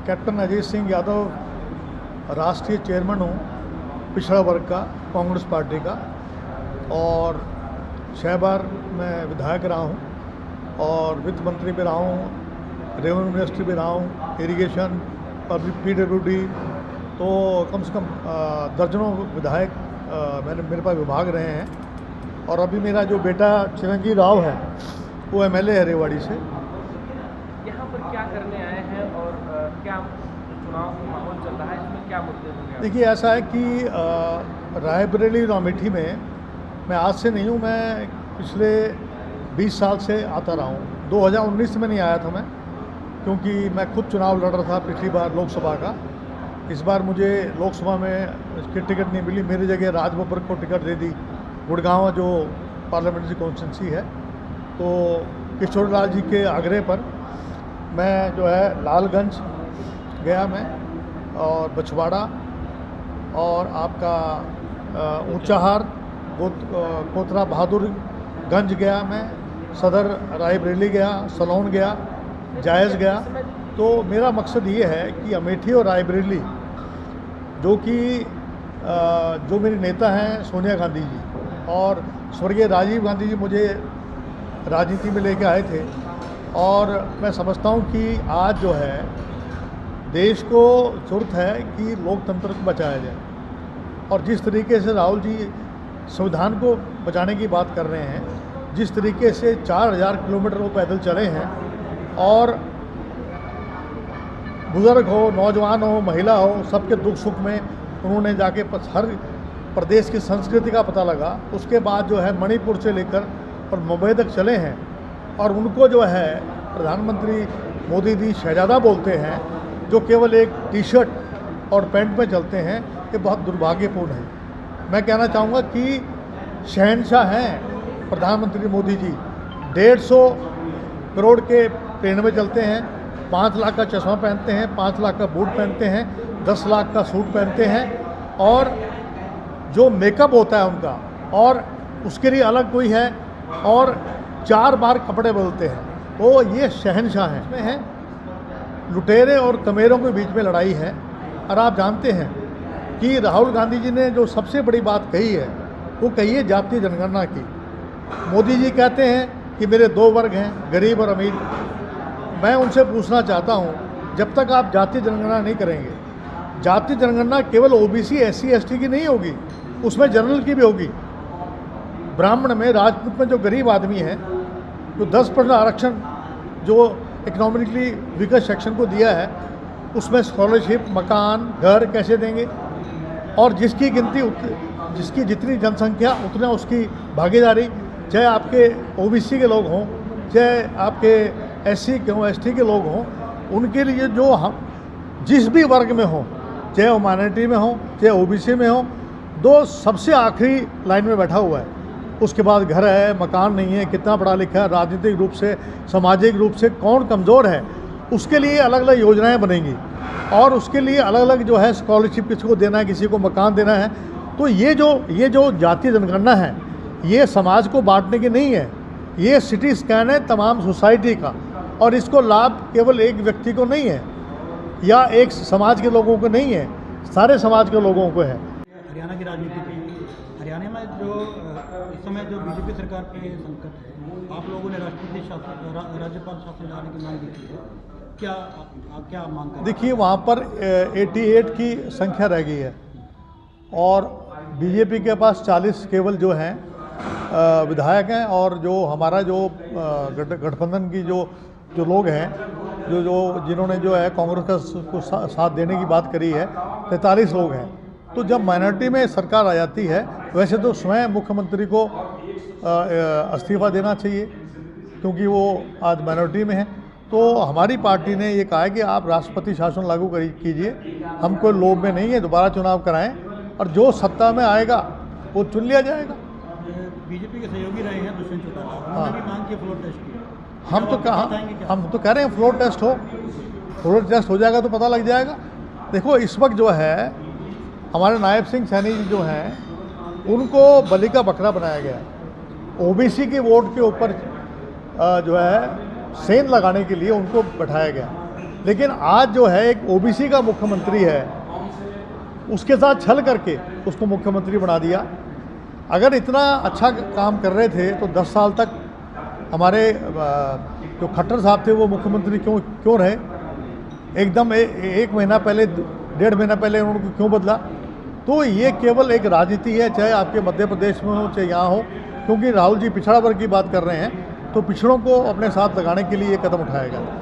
Captain Ajit Singh Yadav राष्ट्रीय chairman हूँ पिछड़ा वर्ग का, कांग्रेस पार्टी का, और 6 बार मैं विधायक रहा हूँ और वित्त मंत्री भी रहा हूँ, रेवेन्यू मिनिस्टर भी रहा हूँ, इरिगेशन, पब्लिक PWD, तो कम से कम दर्जनों विधायक मेरे पास विभाग रहे हैं। और अभी मेरा जो बेटा चिरंजीव राव है वो MLA है रेवाड़ी से। यहाँ पर क्या करने आए हैं और क्या चुनाव का माहौल चल रहा है, इसमें क्या मुद्दे होंगे? देखिए, ऐसा है कि रायबरेली और अमेठी में मैं आज से नहीं हूँ, मैं पिछले 20 साल से आता रहा हूँ। 2019 में नहीं आया था मैं, क्योंकि मैं खुद चुनाव लड़ रहा था पिछली बार लोकसभा का। इस बार मुझे लोकसभा में इसकी टिकट नहीं मिली, मेरी जगह राज बब्बर को टिकट दे दी, गुड़गांव जो पार्लियामेंट्री कॉन्स्टिट्यूंसी है। तो किशोर लाल जी के आग्रह पर मैं जो है लालगंज गया मैं, और बछवाड़ा, और आपका ऊंचाहार, कोतरा बहादुरगंज गया मैं, सदर रायबरेली गया, सलौन गया, जायज़ गया। तो मेरा मकसद ये है कि अमेठी और रायबरेली, जो मेरे नेता हैं सोनिया गांधी जी और स्वर्गीय राजीव गांधी जी मुझे राजनीति में लेके आए थे, और मैं समझता हूँ कि आज जो है देश को ज़रूरत है कि लोकतंत्र को बचाया जाए। और जिस तरीके से राहुल जी संविधान को बचाने की बात कर रहे हैं, जिस तरीके से 4000 किलोमीटर वो पैदल चले हैं, और बुज़ुर्ग हो, नौजवान हो, महिला हो, सबके दुख सुख में उन्होंने जाके हर प्रदेश की संस्कृति का पता लगा। उसके बाद जो है मणिपुर से लेकर और मुंबई तक चले हैं, और उनको जो है प्रधानमंत्री मोदी जी शहजादा बोलते हैं, जो केवल एक टी-शर्ट और पैंट में चलते हैं, ये बहुत दुर्भाग्यपूर्ण है। मैं कहना चाहूँगा कि शहंशाह हैं प्रधानमंत्री मोदी जी, 150 करोड़ के ट्रेन में चलते हैं, 5 लाख का चश्मा पहनते हैं, 5 लाख का बूट पहनते हैं, 10 लाख का सूट पहनते हैं, और जो मेकअप होता है उनका, और उसके लिए अलग कोई है, और 4 बार कपड़े बदलते हैं। तो ये शहंशाह हैं। इसमें है लुटेरे और कमेरों के बीच में लड़ाई है। और आप जानते हैं कि राहुल गांधी जी ने जो सबसे बड़ी बात कही है, वो कही है जातीय जनगणना की। मोदी जी कहते हैं कि मेरे 2 वर्ग हैं, गरीब और अमीर। मैं उनसे पूछना चाहता हूँ, जब तक आप जातीय जनगणना नहीं करेंगे, जातीय जनगणना केवल OBC SC ST की नहीं होगी, उसमें जनरल की भी होगी। ब्राह्मण में, राजपूत में जो गरीब आदमी है, जो 10% आरक्षण जो इकोनॉमिकली वीकर सेक्शन को दिया है, उसमें स्कॉलरशिप, मकान, घर कैसे देंगे? और जिसकी गिनती जिसकी जितनी जनसंख्या उतना उसकी भागीदारी, चाहे आपके OBC के लोग हों, चाहे आपके SC के हों, ST के लोग हों, उनके लिए जो हम जिस भी वर्ग में हों, चाहे वो माइनॉरिटी में हो, चाहे OBC में हो, 2 सबसे आखिरी लाइन में बैठा हुआ है। उसके बाद घर है, मकान नहीं है, कितना पढ़ा लिखा है, राजनीतिक रूप से, सामाजिक रूप से कौन कमज़ोर है, उसके लिए अलग अलग योजनाएं बनेंगी, और उसके लिए अलग अलग जो है स्कॉलरशिप किसी को देना है, किसी को मकान देना है। तो ये जो जातीय जनगणना है, ये समाज को बांटने की नहीं है, ये सिटी स्कैन है तमाम सोसाइटी का, और इसको लाभ केवल एक व्यक्ति को नहीं है या एक समाज के लोगों को नहीं है, सारे समाज के लोगों को है। हरियाणा की राजनीति पे, हरियाणा में जो इस समय जो BJP सरकार पे संकट है, आप लोगों ने राष्ट्रपति शासन, राज्यपाल शासन लाने की मांग की है, क्या मांग कर? देखिए, वहाँ पर 88 की संख्या रह गई है, और BJP के पास 40 केवल जो हैं विधायक हैं, और जो हमारा जो गठबंधन की जो लोग हैं, जिन्होंने जो है कांग्रेस को साथ देने की बात करी है, 43 लोग हैं। तो जब माइनॉरिटी में सरकार आ जाती है, वैसे तो स्वयं मुख्यमंत्री को इस्तीफा देना चाहिए, क्योंकि वो आज माइनॉरिटी में है। तो हमारी पार्टी ने ये कहा है कि आप राष्ट्रपति शासन लागू कीजिए, हम कोई लोभ में नहीं है, दोबारा चुनाव कराएं, और जो सत्ता में आएगा वो चुन लिया जाएगा। BJP के सहयोगी रहे हैं दुष्यंत चौटाला, उन्होंने भी मांग की फ्लोर टेस्ट की। हम तो कह रहे हैं फ्लोर टेस्ट हो, फ्लोर टेस्ट हो जाएगा तो पता लग जाएगा। देखो, इस वक्त जो है हमारे नायब सिंह सैनी जी जो हैं, उनको बलि का बकरा बनाया गया। OBC के वोट के ऊपर जो है सेंध लगाने के लिए उनको बैठाया गया, लेकिन आज जो है एक ओबीसी का मुख्यमंत्री है, उसके साथ छल करके उसको मुख्यमंत्री बना दिया। अगर इतना अच्छा काम कर रहे थे तो 10 साल तक हमारे जो खट्टर साहब थे वो मुख्यमंत्री क्यों रहे? एकदम एक महीना पहले, 1.5 महीना पहले उनको क्यों बदला? तो ये केवल एक राजनीति है, चाहे आपके मध्य प्रदेश में हो चाहे यहाँ हो, क्योंकि राहुल जी पिछड़ा वर्ग की बात कर रहे हैं, तो पिछड़ों को अपने साथ लगाने के लिए ये कदम उठाया गया।